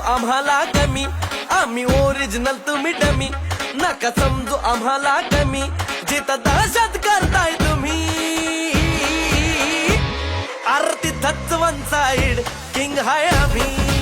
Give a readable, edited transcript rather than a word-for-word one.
आम्हाला कमी, आम्ही ओरिजिनल तुम्ही डमी. नका समजू आम्हाला कमी, जिथं दहशत करताय तुम्ही. आरती धच वन साइड किंग हाय आम्ही.